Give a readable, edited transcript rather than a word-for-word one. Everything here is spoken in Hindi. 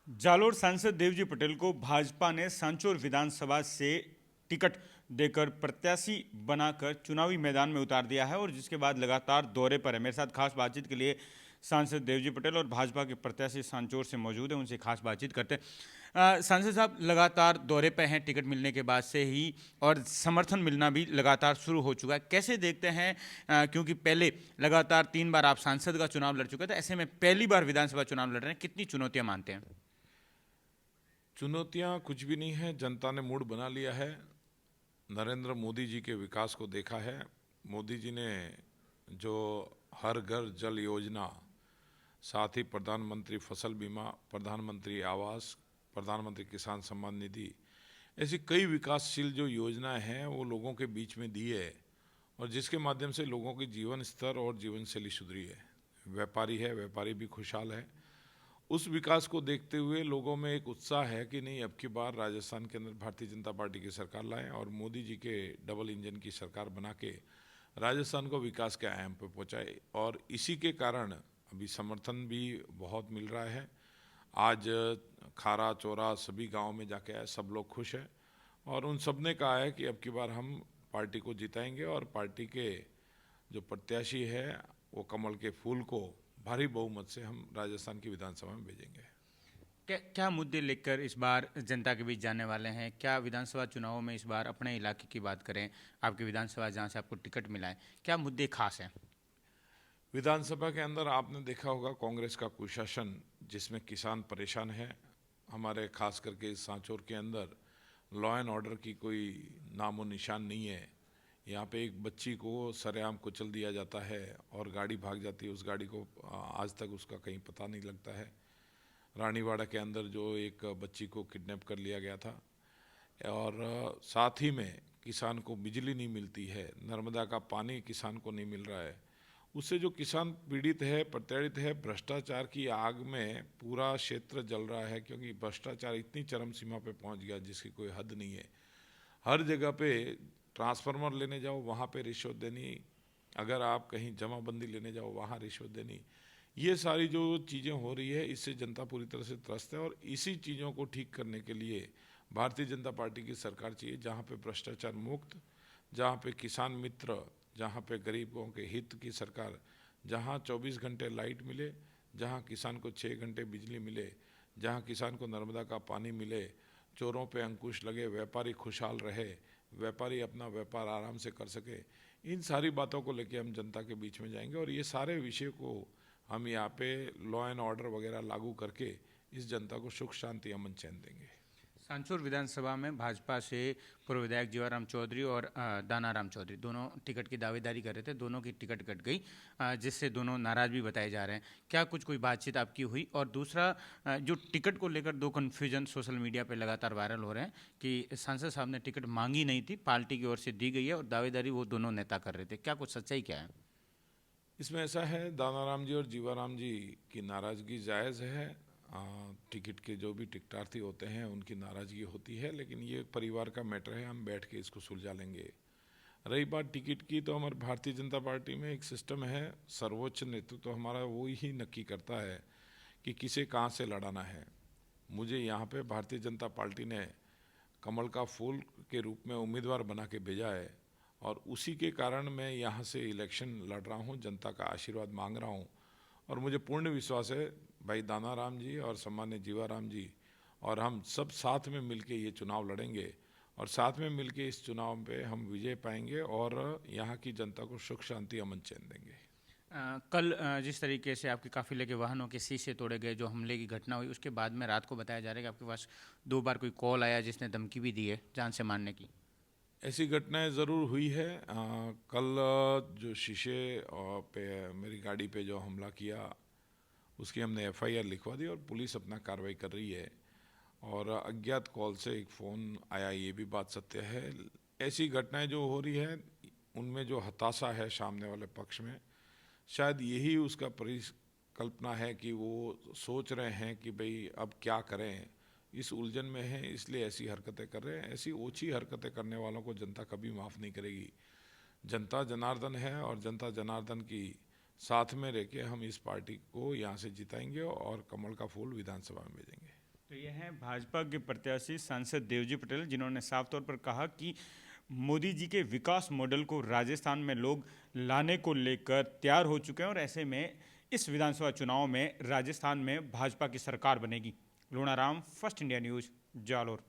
जालोर सांसद देवजी पटेल को भाजपा ने सांचौर विधानसभा से टिकट देकर प्रत्याशी बनाकर चुनावी मैदान में उतार दिया है और जिसके बाद लगातार दौरे पर है। मेरे साथ खास बातचीत के लिए सांसद देवजी पटेल और भाजपा के प्रत्याशी सांचौर से मौजूद हैं, उनसे खास बातचीत करते हैं। सांसद साहब लगातार दौरे पर हैं टिकट मिलने के बाद से ही, और समर्थन मिलना भी लगातार शुरू हो चुका है। कैसे देखते हैं, क्योंकि पहले लगातार 3 बार आप सांसद का चुनाव लड़ चुके थे, ऐसे में पहली बार विधानसभा चुनाव लड़ रहे हैं, कितनी चुनौतियां मानते हैं? चुनौतियां कुछ भी नहीं है। जनता ने मूड बना लिया है। नरेंद्र मोदी जी के विकास को देखा है। मोदी जी ने जो हर घर जल योजना, साथ ही प्रधानमंत्री फसल बीमा, प्रधानमंत्री आवास, प्रधानमंत्री किसान सम्मान निधि, ऐसी कई विकासशील जो योजनाएं हैं वो लोगों के बीच में दी है और जिसके माध्यम से लोगों की जीवन स्तर और जीवन शैली सुधरी है। व्यापारी भी खुशहाल है। उस विकास को देखते हुए लोगों में एक उत्साह है कि नहीं, अब की बार राजस्थान के अंदर भारतीय जनता पार्टी की सरकार लाएं और मोदी जी के डबल इंजन की सरकार बना के राजस्थान को विकास के आयाम पर पहुंचाए। और इसी के कारण अभी समर्थन भी बहुत मिल रहा है। आज खारा चौरा सभी गांव में जाके आए, सब लोग खुश हैं और उन सब ने कहा है कि अब की बार हम पार्टी को जिताएंगे और पार्टी के जो प्रत्याशी है वो कमल के फूल को भारी बहुमत से हम राजस्थान की विधानसभा में भेजेंगे। क्या क्या मुद्दे लेकर इस बार जनता के बीच जाने वाले हैं? क्या विधानसभा चुनावों में इस बार अपने इलाके की बात करें, आपकी विधानसभा जहां से आपको टिकट मिला है, क्या मुद्दे खास हैं? विधानसभा के अंदर आपने देखा होगा कांग्रेस का कुशासन, जिसमें किसान परेशान है। हमारे खास करके इस सांचौर के अंदर लॉ एंड ऑर्डर की कोई नामो निशान नहीं है। यहाँ पे एक बच्ची को सरेआम कुचल दिया जाता है और गाड़ी भाग जाती है। उस गाड़ी को आज तक उसका कहीं पता नहीं लगता है। रानीवाड़ा के अंदर जो एक बच्ची को किडनैप कर लिया गया था और साथ ही में किसान को बिजली नहीं मिलती है, नर्मदा का पानी किसान को नहीं मिल रहा है। उससे जो किसान पीड़ित है, प्रताड़ित है, भ्रष्टाचार की आग में पूरा क्षेत्र जल रहा है, क्योंकि भ्रष्टाचार इतनी चरम सीमा पे पहुंच गया जिसकी कोई हद नहीं है। हर जगह पे ट्रांसफार्मर लेने जाओ वहाँ पे रिश्वत देनी, अगर आप कहीं जमाबंदी लेने जाओ वहाँ रिश्वत देनी। ये सारी जो चीज़ें हो रही है इससे जनता पूरी तरह से त्रस्त है और इसी चीज़ों को ठीक करने के लिए भारतीय जनता पार्टी की सरकार चाहिए, जहाँ पे भ्रष्टाचार मुक्त, जहाँ पे किसान मित्र, जहाँ पे गरीबों के हित की सरकार, जहाँ 24 घंटे लाइट मिले, जहाँ किसान को 6 घंटे बिजली मिले, जहाँ किसान को नर्मदा का पानी मिले, चोरों पे अंकुश लगे, व्यापारी खुशहाल रहे, व्यापारी अपना व्यापार आराम से कर सके। इन सारी बातों को लेके हम जनता के बीच में जाएंगे और ये सारे विषय को हम यहाँ पे लॉ एंड ऑर्डर वगैरह लागू करके इस जनता को सुख शांति अमन चैन देंगे। सांचौर विधानसभा में भाजपा से पूर्व विधायक जीवाराम चौधरी और दानाराम चौधरी दोनों टिकट की दावेदारी कर रहे थे, दोनों की टिकट कट गई, जिससे दोनों नाराज भी बताए जा रहे हैं। क्या कुछ कोई बातचीत आपकी हुई? और दूसरा, जो टिकट को लेकर दो कन्फ्यूजन सोशल मीडिया पे लगातार वायरल हो रहे हैं कि सांसद साहब ने टिकट मांगी नहीं थी, पार्टी की ओर से दी गई है और दावेदारी वो दोनों नेता कर रहे थे, क्या कुछ सच्चाई क्या है? इसमें ऐसा है, दानाराम जी और जीवाराम जी की नाराज़गी जायज़ है। टिकट के जो भी टिकटार्थी होते हैं उनकी नाराज़गी होती है, लेकिन ये परिवार का मैटर है, हम बैठ के इसको सुलझा लेंगे। रही बात टिकट की, तो हमारी भारतीय जनता पार्टी में एक सिस्टम है, सर्वोच्च नेतृत्व तो हमारा वो ही नक्की करता है कि किसे कहाँ से लड़ाना है। मुझे यहाँ पे भारतीय जनता पार्टी ने कमल का फूल के रूप में उम्मीदवार बना के भेजा है और उसी के कारण मैं यहाँ से इलेक्शन लड़ रहा हूँ, जनता का आशीर्वाद मांग रहा हूँ। और मुझे पूर्ण विश्वास है भाई दानाराम जी और सम्मान्य जीवाराम जी और हम सब साथ में मिलके ये चुनाव लड़ेंगे और साथ में मिलके इस चुनाव पे हम विजय पाएंगे और यहाँ की जनता को सुख शांति अमन चैन देंगे। कल जिस तरीके से आपके काफिले के वाहनों के शीशे तोड़े गए, जो हमले की घटना हुई, उसके बाद में रात को बताया जा रहा है कि आपके पास 2 बार कोई कॉल आया जिसने धमकी भी दी है जान से मारने की। ऐसी घटनाएं ज़रूर हुई है। कल जो शीशे पे मेरी गाड़ी पे जो हमला किया उसकी हमने एफआईआर लिखवा दी और पुलिस अपना कार्रवाई कर रही है। और अज्ञात कॉल से एक फ़ोन आया, ये भी बात सत्य है। ऐसी घटनाएं जो हो रही है उनमें जो हताशा है सामने वाले पक्ष में, शायद यही उसका परिकल्पना है कि वो सोच रहे हैं कि भाई अब क्या करें, इस उलझन में हैं इसलिए ऐसी हरकतें कर रहे हैं। ऐसी ओछी हरकतें करने वालों को जनता कभी माफ़ नहीं करेगी। जनता जनार्दन है और जनता जनार्दन की साथ में रह के हम इस पार्टी को यहाँ से जिताएंगे और कमल का फूल विधानसभा में भेजेंगे। तो ये हैं भाजपा के प्रत्याशी सांसद देवजी पटेल, जिन्होंने साफ तौर पर कहा कि मोदी जी के विकास मॉडल को राजस्थान में लोग लाने को लेकर तैयार हो चुके हैं और ऐसे में इस विधानसभा चुनाव में राजस्थान में भाजपा की सरकार बनेगी। Lunaram, first India news, Jalore.